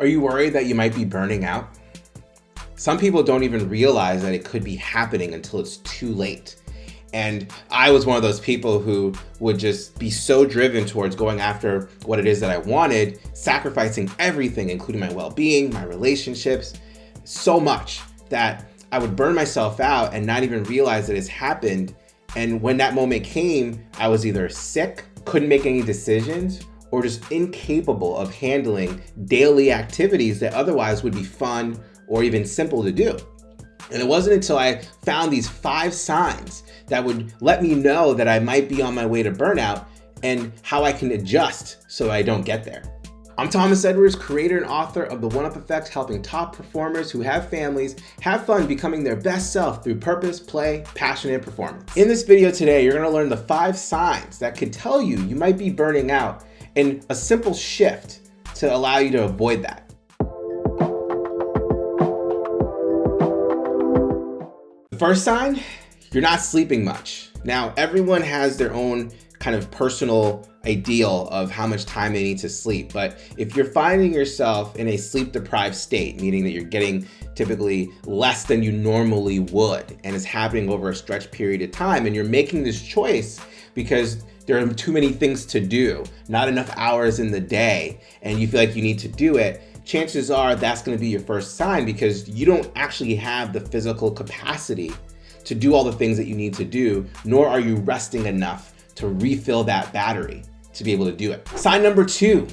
Are you worried that you might be burning out? Some people don't even realize that it could be happening until it's too late. And I was one of those people who would just be so driven towards going after what it is that I wanted, sacrificing everything, including my well-being, my relationships, so much that I would burn myself out and not even realize that it's happened. And when that moment came, I was either sick, couldn't make any decisions, or just incapable of handling daily activities that otherwise would be fun or even simple to do. And it wasn't until I found these 5 signs that would let me know that I might be on my way to burnout and how I can adjust so I don't get there. I'm Thomas Edwards, creator and author of The One-Up Effect, helping top performers who have families have fun becoming their best self through purpose, play, passion, and performance. In this video today, you're gonna learn the 5 signs that could tell you you might be burning out and a simple shift to allow you to avoid that. The first sign, you're not sleeping much. Now, everyone has their own kind of personal ideal of how much time they need to sleep. But if you're finding yourself in a sleep deprived state, meaning that you're getting typically less than you normally would, and it's happening over a stretched period of time, and you're making this choice because there are too many things to do, not enough hours in the day, and you feel like you need to do it, chances are that's going to be your first sign because you don't actually have the physical capacity to do all the things that you need to do, nor are you resting enough to refill that battery to be able to do it. Sign number 2,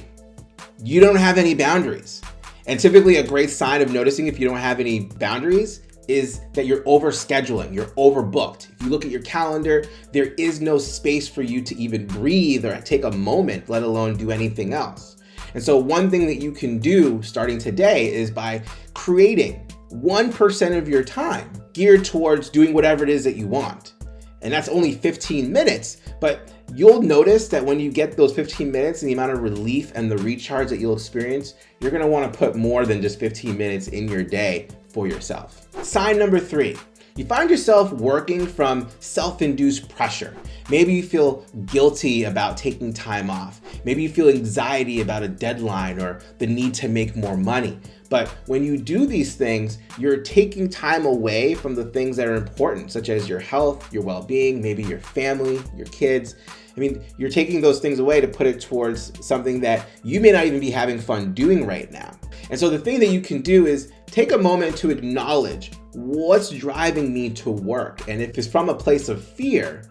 you don't have any boundaries. And typically a great sign of noticing if you don't have any boundaries is that you're overscheduling, you're overbooked. If you look at your calendar, there is no space for you to even breathe or take a moment, let alone do anything else. And so one thing that you can do starting today is by creating 1% of your time geared towards doing whatever it is that you want. And that's only 15 minutes, but you'll notice that when you get those 15 minutes and the amount of relief and the recharge that you'll experience, you're gonna wanna put more than just 15 minutes in your day for yourself. Sign number 3, you find yourself working from self-induced pressure. Maybe you feel guilty about taking time off. Maybe you feel anxiety about a deadline or the need to make more money. But when you do these things, you're taking time away from the things that are important, such as your health, your well-being, maybe your family, your kids. I mean, you're taking those things away to put it towards something that you may not even be having fun doing right now. And so the thing that you can do is take a moment to acknowledge what's driving me to work. And if it's from a place of fear,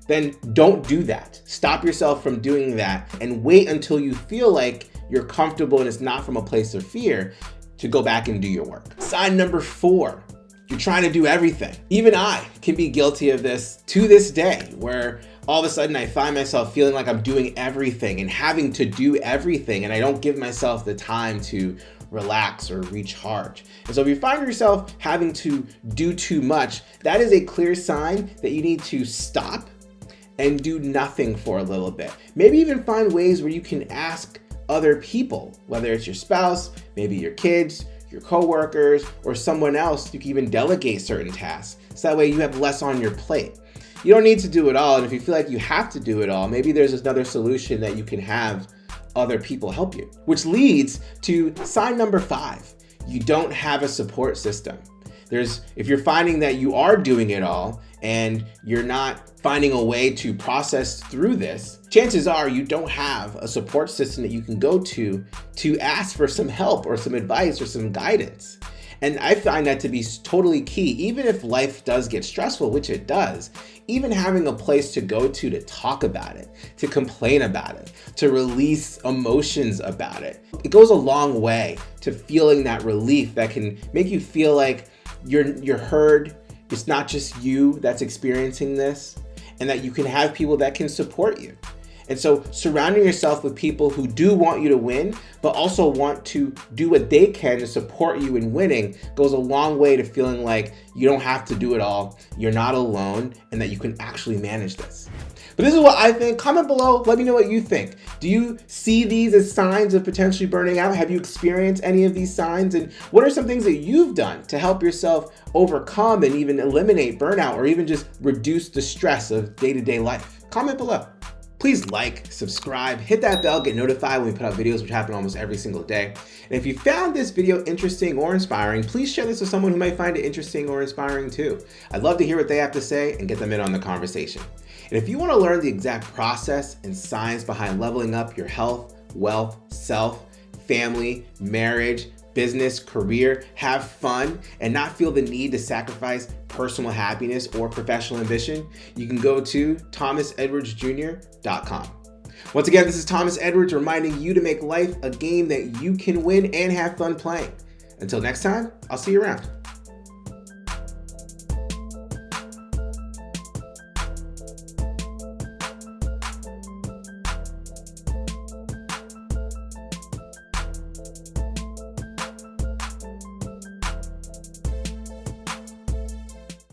then don't do that. Stop yourself from doing that and wait until you feel like you're comfortable and it's not from a place of fear to go back and do your work. Sign number 4, you're trying to do everything. Even I can be guilty of this to this day, where all of a sudden I find myself feeling like I'm doing everything and having to do everything, and I don't give myself the time to relax or recharge. And so if you find yourself having to do too much, that is a clear sign that you need to stop and do nothing for a little bit. Maybe even find ways where you can ask other people, whether it's your spouse, maybe your kids, your coworkers, or someone else. You can even delegate certain tasks, so that way you have less on your plate. You don't need to do it all, and if you feel like you have to do it all, maybe there's another solution that you can have other people help you. Which leads to sign number 5, you don't have a support system. If you're finding that you are doing it all and you're not finding a way to process through this, chances are you don't have a support system that you can go to ask for some help or some advice or some guidance. And I find that to be totally key. Even if life does get stressful, which it does, even having a place to go to talk about it, to complain about it, to release emotions about it, it goes a long way to feeling that relief that can make you feel like you're heard. It's not just you that's experiencing this, and that you can have people that can support you. And so surrounding yourself with people who do want you to win, but also want to do what they can to support you in winning goes a long way to feeling like you don't have to do it all, you're not alone, and that you can actually manage this. But this is what I think. Comment below, let me know what you think. Do you see these as signs of potentially burning out? Have you experienced any of these signs? And what are some things that you've done to help yourself overcome and even eliminate burnout, or even just reduce the stress of day-to-day life? Comment below. Please like, subscribe, hit that bell, get notified when we put out videos, which happen almost every single day. And if you found this video interesting or inspiring, please share this with someone who might find it interesting or inspiring too. I'd love to hear what they have to say and get them in on the conversation. And if you want to learn the exact process and science behind leveling up your health, wealth, self, family, marriage, business, career, have fun, and not feel the need to sacrifice personal happiness or professional ambition, you can go to thomasedwardsjr.com. Once again, this is Thomas Edwards reminding you to make life a game that you can win and have fun playing. Until next time, I'll see you around.